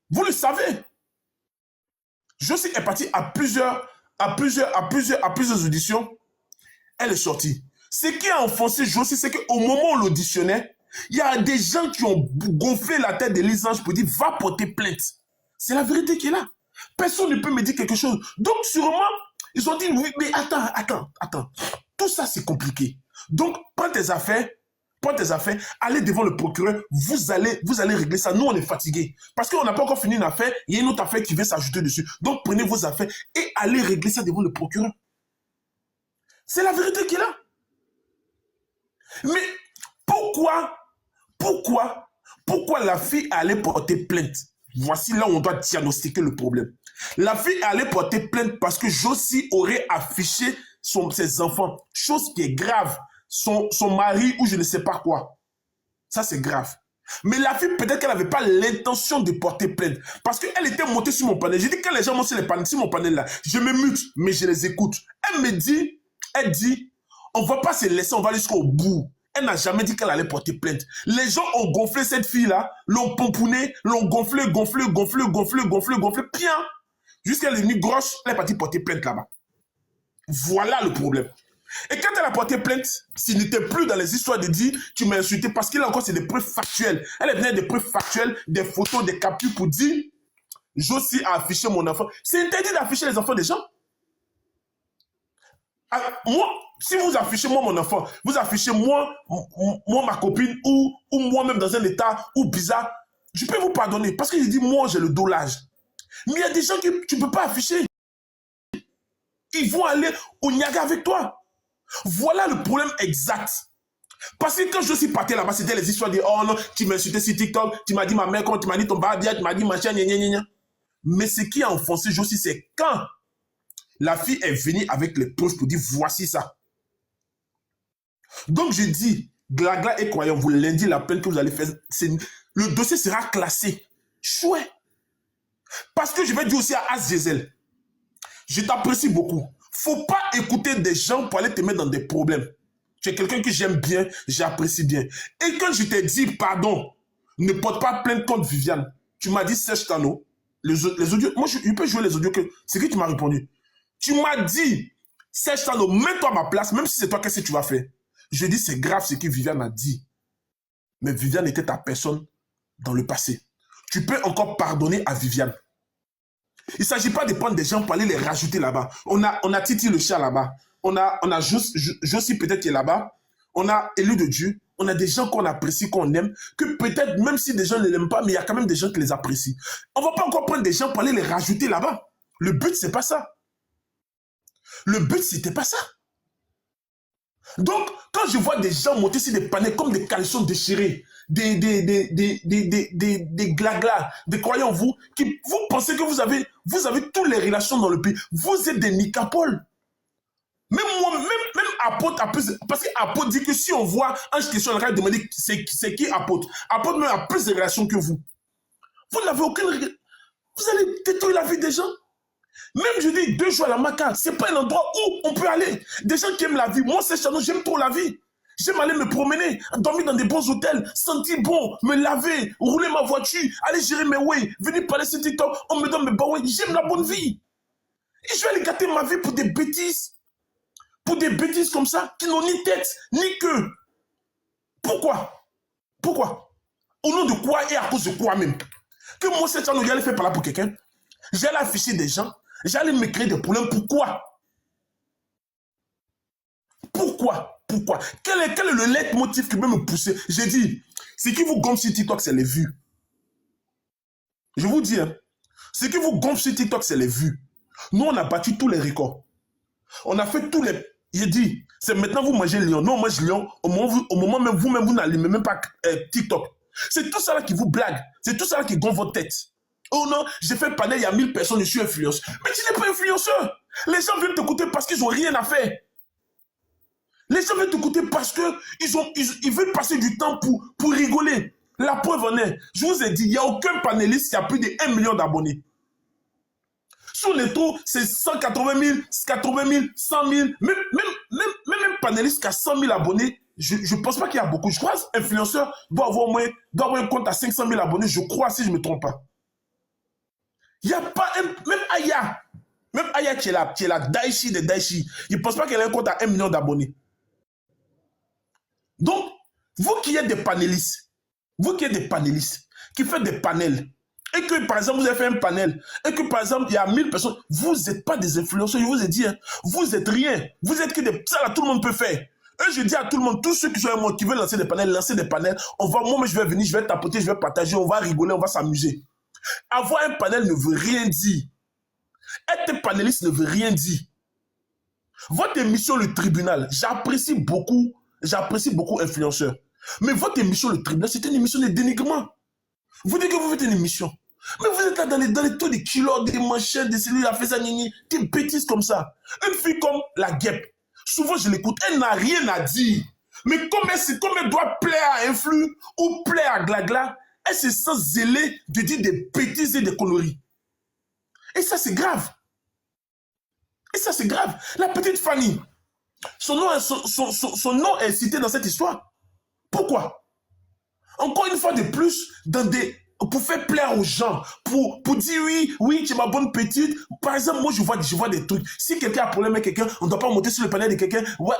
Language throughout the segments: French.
Vous le savez. Josie est partie à plusieurs auditions. Elle est sortie. Ce qui a enfoncé Josie, c'est qu'au moment où on l'auditionnait, il y a des gens qui ont gonflé la tête de Lise Ange pour dire va porter plainte. C'est la vérité qui est là. Personne ne peut me dire quelque chose. Donc, sûrement, ils ont dit oui, mais attends. Tout ça, c'est compliqué. Donc, prends tes affaires, allez devant le procureur, vous allez régler ça. Nous, on est fatigués. Parce qu'on n'a pas encore fini une affaire, il y a une autre affaire qui vient s'ajouter dessus. Donc, prenez vos affaires et allez régler ça devant le procureur. C'est la vérité qui est là. Mais pourquoi la fille allait porter plainte? Voici là où on doit diagnostiquer le problème. La fille allait porter plainte parce que Josie aurait affiché ses enfants. Chose qui est grave. Son mari ou je ne sais pas quoi. Ça, c'est grave. Mais la fille, peut-être qu'elle n'avait pas l'intention de porter plainte. Parce qu'elle était montée sur mon panel. J'ai dit, quand les gens montent sur mon panel là, je me mute, mais je les écoute. Elle dit, on ne va pas se laisser, on va aller jusqu'au bout. Elle n'a jamais dit qu'elle allait porter plainte. Les gens ont gonflé cette fille-là, l'ont pomponné, l'ont gonflé, bien. Jusqu'à elle est devenue grosse, elle est partie porter plainte là-bas. Voilà le problème. Et quand elle a porté plainte, s'il n'était plus dans les histoires de dire tu m'as insulté, parce qu'il a encore c'est des preuves factuelles. Elle venait des preuves factuelles, des photos, des captures pour dire Josie a affiché mon enfant. C'est interdit d'afficher les enfants des gens. Alors, moi, si vous affichez moi mon enfant, vous affichez moi ma copine ou moi-même dans un état ou bizarre, je peux vous pardonner parce que je dis moi j'ai le dos large. Mais il y a des gens que tu ne peux pas afficher. Ils vont aller au Niaga avec toi. Voilà le problème exact. Parce que quand je suis parti là-bas, c'était les histoires de oh non, tu m'as insulté sur TikTok, tu m'as dit ma mère, quand tu m'as dit ton badia, tu m'as dit machin, gna. Mais ce qui a enfoncé Josie, c'est quand la fille est venue avec les preuves pour dire voici ça. Donc je dis, Glagla et croyant, vous lundi la peine que vous allez faire, le dossier sera classé. Chouette. Parce que je vais dire aussi à Azizel, je t'apprécie beaucoup. Faut pas écouter des gens pour aller te mettre dans des problèmes. Tu es quelqu'un que j'aime bien, j'apprécie bien. Et quand je t'ai dit, pardon, ne porte pas plainte contre Viviane, tu m'as dit, sèche Tano, les audios, moi je peux jouer les audios, c'est qui tu m'as répondu. Tu m'as dit, sèche Tano, mets-toi à ma place, même si c'est toi, qu'est-ce que tu vas faire? Je dis, c'est grave ce que Viviane a dit. Mais Viviane était ta personne dans le passé. Tu peux encore pardonner à Viviane. Il ne s'agit pas de prendre des gens pour aller les rajouter là-bas. On a Titi le chat là-bas. On a Josie peut-être qui est là-bas. On a Élu de Dieu. On a des gens qu'on apprécie, qu'on aime, que peut-être même si des gens ne l'aiment pas, mais il y a quand même des gens qui les apprécient. On ne va pas encore prendre des gens pour aller les rajouter là-bas. Le but, c'est pas ça. Le but, c'était pas ça. Donc, quand je vois des gens monter sur des panneaux comme des caleçons déchirés, des glaglas, des croyants, vous pensez que vous avez toutes les relations dans le pays. Vous êtes des nicapoles. Même moi, même Apôtre a plus, parce qu'Apôtre dit que si on voit Ange question, on va demander c'est qui Apôtre. Apôtre même a plus de relations que vous. Vous n'avez aucune, vous allez détruire la vie des gens. Même je dis 2 jours à la Maca, c'est pas un endroit où on peut aller. Des gens qui aiment la vie. Moi, c'est Chano, j'aime trop la vie. J'aime aller me promener, dormir dans des bons hôtels, sentir bon, me laver, rouler ma voiture, aller gérer mes way, venir parler sur TikTok, on me donne mes bons way. J'aime la bonne vie. Et je vais aller gâter ma vie pour des bêtises. Pour des bêtises comme ça, qui n'ont ni tête, ni queue. Pourquoi? Au nom de quoi et à cause de quoi même? Que moi, c'est Chano, j'allais faire par là pour quelqu'un. J'allais afficher des gens. J'allais me créer des problèmes. Pourquoi? Quel est le leitmotiv qui peut me pousser? J'ai dit, ce qui vous gonfle sur TikTok, c'est les vues. Je vous dis, hein, ce qui vous gonfle sur TikTok, c'est les vues. Nous, on a battu tous les records. On a fait tous les... J'ai dit, c'est maintenant vous mangez lion. Non, on mange lion. Au moment même, vous-même, vous n'allumez même pas TikTok. C'est tout ça là qui vous blague. C'est tout ça là qui gonfle votre tête. Oh non, j'ai fait panel, il y a 1000 personnes, je suis influenceur. Mais tu n'es pas influenceur. Les gens viennent t'écouter parce qu'ils n'ont rien à faire. Les gens viennent t'écouter parce qu'ils veulent passer du temps pour rigoler. La preuve en est, je vous ai dit, il n'y a aucun panéliste qui a plus de 1 million d'abonnés. Sur les taux, c'est 180 000, 80 000, 100 000. Même un panéliste qui a 100 000 abonnés, je ne pense pas qu'il y a beaucoup. Je crois qu'un influenceur doit avoir un compte à 500 000 abonnés, je crois, si je ne me trompe pas. Il n'y a pas même Aya. Même Aya qui est la Daichi de Daichi. Il ne pense pas qu'elle a un compte à 1 million d'abonnés. Donc, vous qui êtes des panélistes, qui faites des panels, et que par exemple vous avez fait un panel, et que par exemple il y a 1000 personnes, vous n'êtes pas des influenceurs, je vous ai dit, hein, vous n'êtes rien, vous êtes que des... Ça là, tout le monde peut faire. Et je dis à tout le monde, tous ceux qui sont avec moi, qui veulent lancer des panels, moi je vais venir, je vais tapoter, je vais partager, on va rigoler, on va s'amuser. Avoir un panel ne veut rien dire. Être panéliste ne veut rien dire. Votre émission, le tribunal, j'apprécie beaucoup influenceurs. Mais votre émission, le tribunal, c'est une émission de dénigrement. Vous dites que vous faites une émission. Mais vous êtes là dans les taux des kilos, des manchettes, des cellules, la fessa, des bêtises comme ça. Une fille comme la guêpe, souvent je l'écoute, elle n'a rien à dire. Mais comme elle doit plaire à Influ ou plaire à Glagla, elle se sent zélée de dire des bêtises et des conneries. Et ça, c'est grave. La petite Fanny, son nom est cité dans cette histoire. Pourquoi? Encore une fois de plus, pour faire plaire aux gens, pour dire oui, tu es ma bonne petite. Par exemple, moi, je vois des trucs. Si quelqu'un a un problème avec quelqu'un, on ne doit pas monter sur le panel de quelqu'un. Ouais,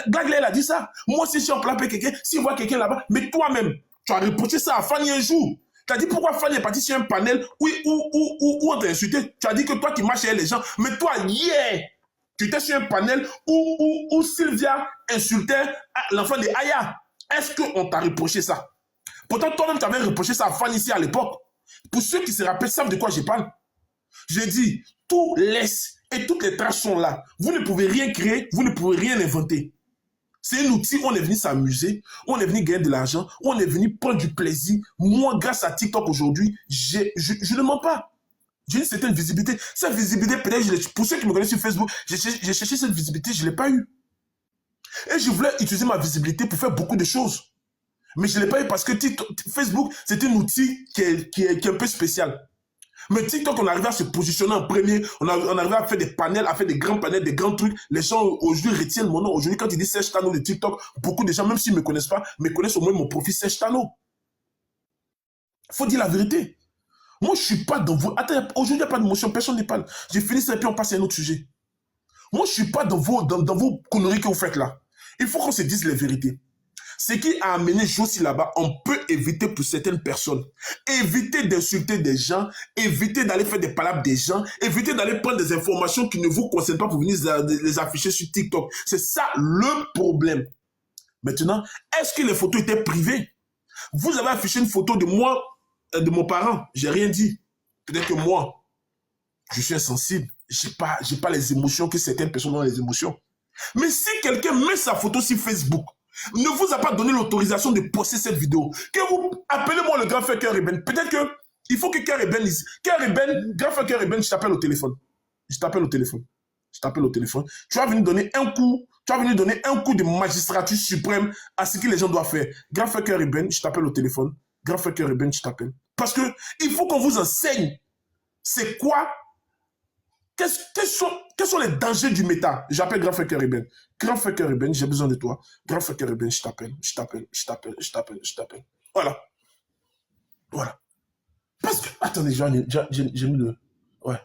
Glagla, elle a dit ça. Moi, si je suis en place avec quelqu'un, si je vois quelqu'un là-bas, mais toi-même, tu as reproché ça à Fanny un jour. Tu as dit pourquoi Fanny est partie sur un panel où on t'a insulté. Tu as dit que toi qui marches avec les gens, mais toi, tu étais sur un panel où Sylvia insultait l'enfant de Aya. Est-ce qu'on t'a reproché ça? Pourtant, toi-même, tu avais reproché ça à Fanny ici à l'époque. Pour ceux qui se rappellent, savent de quoi je parle. J'ai dit, tout laisse et toutes les traces sont là. Vous ne pouvez rien créer, vous ne pouvez rien inventer. C'est un outil où on est venu s'amuser, où on est venu gagner de l'argent, où on est venu prendre du plaisir. Moi, grâce à TikTok aujourd'hui, je ne mens pas. J'ai une certaine visibilité. Cette visibilité, peut-être, pour ceux qui me connaissent sur Facebook, j'ai cherché cette visibilité, je ne l'ai pas eu. Et je voulais utiliser ma visibilité pour faire beaucoup de choses. Mais je ne l'ai pas eu parce que Facebook, c'est un outil qui est un peu spécial. Mais TikTok, on arrive à se positionner en premier, on arrive à faire des panels, à faire des grands panels, des grands trucs. Les gens aujourd'hui retiennent mon nom. Aujourd'hui, quand ils disent Serge Tano de TikTok, beaucoup de gens, même s'ils ne me connaissent pas, me connaissent au moins mon profil Serge Tano. Il faut dire la vérité. Moi, je ne suis pas dans vos... Attends, aujourd'hui, il n'y a pas de motion, personne ne parle. J'ai fini ça et puis on passe à un autre sujet. Moi, je ne suis pas dans vos conneries que vous faites là. Il faut qu'on se dise les vérités. Ce qui a amené Josie là-bas, on peut éviter pour certaines personnes. Éviter d'insulter des gens, éviter d'aller faire des palabres des gens, éviter d'aller prendre des informations qui ne vous concernent pas pour venir les afficher sur TikTok. C'est ça le problème. Maintenant, est-ce que les photos étaient privées? Vous avez affiché une photo de moi, de mon parent. J'ai rien dit. Peut-être que moi, je suis insensible. J'ai pas les émotions que certaines personnes ont les émotions. Mais si quelqu'un met sa photo sur Facebook, ne vous a pas donné l'autorisation de poster cette vidéo, que vous appelez-moi le grand frère Cœur Eben. Peut-être que il faut que Cœur Eben dise. Cœur Eben, grand frère Cœur Eben, je t'appelle au téléphone. Je t'appelle au téléphone. Tu vas venir donner un coup. Tu vas venir donner un coup de magistrature suprême à ce que les gens doivent faire. Grand frère Cœur Eben, je t'appelle au téléphone. Grand frère Cœur Eben, je t'appelle. Parce que il faut qu'on vous enseigne. C'est quoi? Quels sont les dangers du méta? J'appelle Grand frère Cœur Eben. Grand frère Cœur Eben, j'ai besoin de toi. Grand frère Cœur Eben, je t'appelle. Voilà. Parce que, attendez, j'ai mis le... Ouais.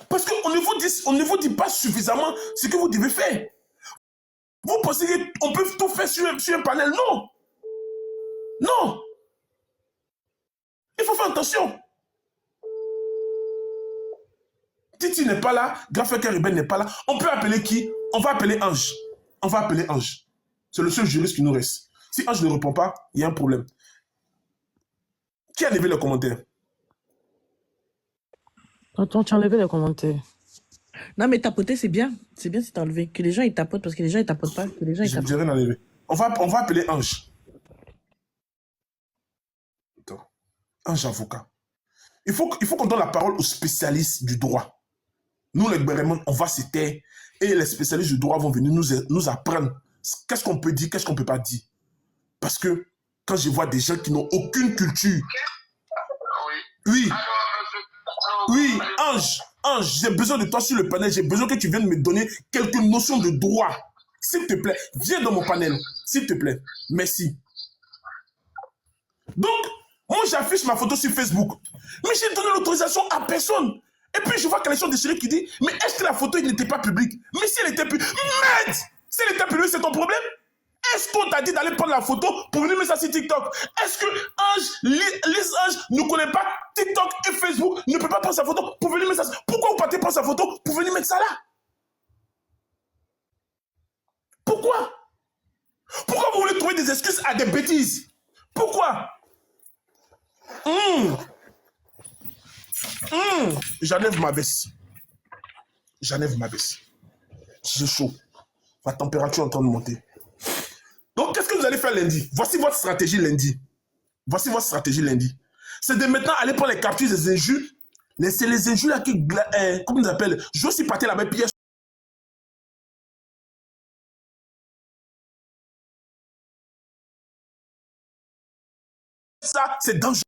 Parce qu'on ne vous dit pas suffisamment ce que vous devez faire. Vous pensez qu'on peut tout faire sur un panel? Non. Non. Il faut faire attention. Titi n'est pas là, Grand frère Cœur Eben n'est pas là. On peut appeler qui? On va appeler Ange. C'est le seul juriste qui nous reste. Si Ange ne répond pas, il y a un problème. Qui a levé le commentaire? Attends, tu as enlevé les commentaires. Non, mais tapoter, c'est bien. C'est bien si t'as enlevé. Que les gens, ils tapotent parce que les gens, ils tapotent pas. Que les gens, ils tapotent. Je rien enlevé. On va appeler Ange. Attends. Ange avocat. Il faut qu'on donne la parole aux spécialistes du droit. Nous, les Bérémons, on va se taire et les spécialistes du droit vont venir nous apprendre qu'est-ce qu'on peut dire, qu'est-ce qu'on ne peut pas dire. Parce que quand je vois des gens qui n'ont aucune culture... Oui, Ange, j'ai besoin de toi sur le panel. J'ai besoin que tu viennes me donner quelques notions de droit. S'il te plaît, viens dans mon panel. S'il te plaît. Merci. Donc, Moi, j'affiche ma photo sur Facebook. Mais j'ai donné l'autorisation à personne. Et puis, je vois Connexion Déchirée qui dit, mais est-ce que la photo n'était pas publique? Mais si elle était publique, merde! Si elle était publique, c'est ton problème? Est-ce qu'on t'a dit d'aller prendre la photo pour venir mettre ça sur TikTok? Est-ce que Lise Ange ne connaît pas TikTok et Facebook, ne peut pas prendre sa photo pour venir mettre ça? Pourquoi vous partez prendre sa photo pour venir mettre ça là? Pourquoi? Pourquoi vous voulez trouver des excuses à des bêtises? Pourquoi? J'enlève ma veste. J'enlève ma veste. J'ai chaud. Ma température est en train de monter. Donc, qu'est-ce que vous allez faire lundi? Voici votre stratégie lundi. Voici votre stratégie lundi. C'est de maintenant aller prendre les captures des injures. C'est les injures là qui... comment ils appellent? Je veux aussi partir la même pièce. Ça, c'est dangereux.